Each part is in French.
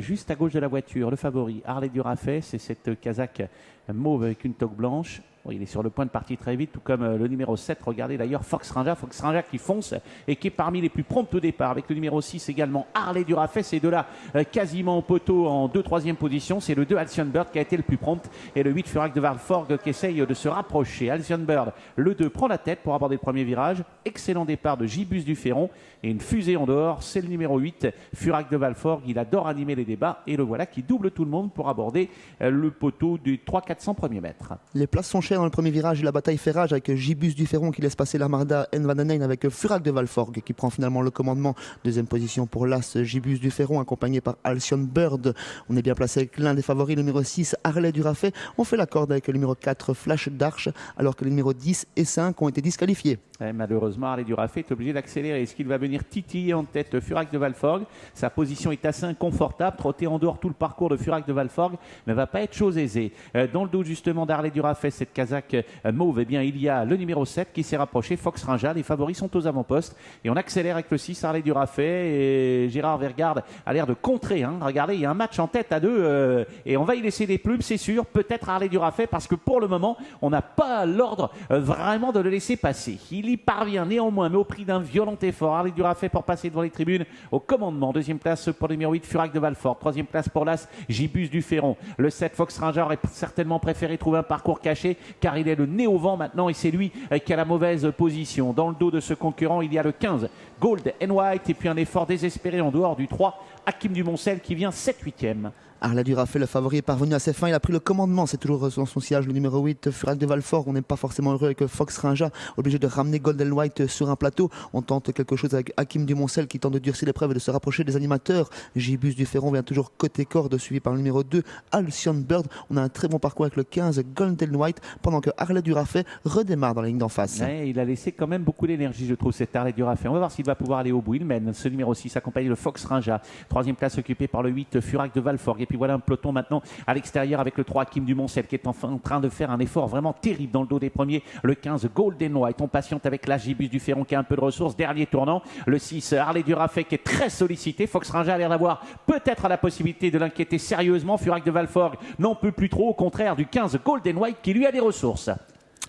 Juste à gauche de la voiture, le favori, Harley du Raffet, c'est cette Kazakh mauve avec une toque blanche. Bon, il est sur le point de partir très vite, tout comme le numéro 7. Regardez d'ailleurs Fox Ranger qui fonce et qui est parmi les plus prompts au départ. Avec le numéro 6 également, Harley du Raffet. Ces deux-là quasiment au poteau en 2-3e position. C'est le 2 Alcyon Bird qui a été le plus prompt et le 8 Furac de Valforgue qui essaye de se rapprocher. Alcyon Bird, le 2 prend la tête pour aborder le premier virage. Excellent départ de Gibus du Ferron et une fusée en dehors. C'est le numéro 8 Furac de Valforgue. Il adore animer les débats et le voilà qui double tout le monde pour aborder le poteau du 300-400 premiers mètres. Les places sont chères dans le premier virage et la bataille fait rage avec Gibus du Ferron qui laisse passer l'Armada N Van Den Eyne avec Furac de Valforgue qui prend finalement le commandement. Deuxième position pour l'As Gibus du Ferron accompagné par Alcyon Bird. On est bien placé avec l'un des favoris, le numéro 6 Harley du Raffet. On fait la corde avec le numéro 4 Flash d'Arche alors que les numéros 10 et 5 ont été disqualifiés. Et malheureusement, Harley du Raffet est obligé d'accélérer. Est-ce qu'il va venir titiller en tête Furac de Valforgue? Sa position est assez inconfortable. Trotter en dehors tout le parcours de Furac de Valforgue ne va pas être chose aisée. Dans le dos justement d'Harley du Raffet, cette Kazakh mauve, eh bien, il y a le numéro 7 qui s'est rapproché, Fox Ranger. Les favoris sont aux avant-postes. Et on accélère avec le 6 Harley du Raffet. Et Gérard Vergarde a l'air de contrer. Regardez, il y a un match en tête à deux. Et on va y laisser des plumes, c'est sûr. Peut-être Harley du Raffet parce que pour le moment, on n'a pas l'ordre vraiment de le laisser passer. Il y parvient néanmoins, mais au prix d'un violent effort. Harley du Raffet pour passer devant les tribunes au commandement. Deuxième place pour le numéro 8, Furac de Valforgue. Troisième place pour l'As, Gibus du Ferron. Le 7, Fox Ranger, aurait certainement préféré trouver un parcours caché car il est le nez au vent maintenant et c'est lui qui a la mauvaise position. Dans le dos de ce concurrent, il y a le 15, Gold and White, et puis un effort désespéré en dehors du 3, Hakim du Moncel qui vient 7-8e. Harley du Raffet, le favori, est parvenu à ses fins. Il a pris le commandement. C'est toujours dans son sillage le numéro 8, Furac de Valforgue. On n'est pas forcément heureux avec Fox Ranger, obligé de ramener Golden White sur un plateau. On tente quelque chose avec Hakim du Moncel qui tente de durcir l'épreuve et de se rapprocher des animateurs. Gibus du Ferron vient toujours côté corde, suivi par le numéro 2, Alcyon Bird. On a un très bon parcours avec le 15, Golden White, pendant que Harley du Raffet redémarre dans la ligne d'en face. Ouais, il a laissé quand même beaucoup d'énergie, je trouve, cet Harley du Raffet. On va voir s'il va pouvoir aller au bout. Il mène ce numéro 6, accompagné de Fox Ranger. Troisième place occupée par le 8, Furac de Valforgue. Et puis voilà un peloton maintenant à l'extérieur avec le 3 Hakim du Moncel qui est en train de faire un effort vraiment terrible dans le dos des premiers. Le 15 Golden White, on patiente avec la Gibus du Ferron qui a un peu de ressources. Dernier tournant, le 6 Harley du Raffet qui est très sollicité. Fox Ranger a l'air d'avoir peut-être la possibilité de l'inquiéter sérieusement. Furac de Valforgue n'en peut plus trop, au contraire du 15 Golden White qui lui a des ressources.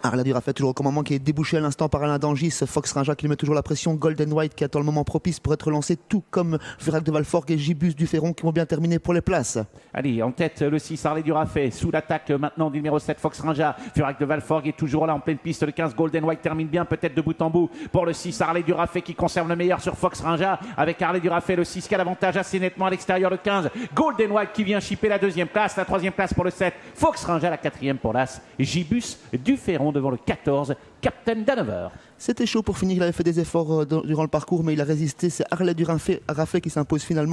Harley du Raffet toujours au commandement qui est débouché à l'instant par Alain Dangis. Fox Ranger qui lui met toujours la pression. Golden White qui attend le moment propice pour être lancé, tout comme Furac de Valforgue et Gibus du Ferron qui vont bien terminer pour les places. Allez, en tête le 6 Harley du Raffet, sous l'attaque maintenant du numéro 7 Fox Ranger. Furac de Valforgue est toujours là en pleine piste. Le 15 Golden White termine bien, peut-être de bout en bout pour le 6 Harley du Raffet qui conserve le meilleur sur Fox Ranger. Avec Harley du Raffet, le 6 qui a l'avantage assez nettement à l'extérieur. Le 15 Golden White qui vient chipper la deuxième place. La troisième place pour le 7 Fox Ranger, la quatrième pour l'As Gibus du Ferron devant le 14 Captain Danover. C'était chaud pour finir, il avait fait des efforts durant le parcours mais il a résisté. C'est Harley du Raffet qui s'impose finalement.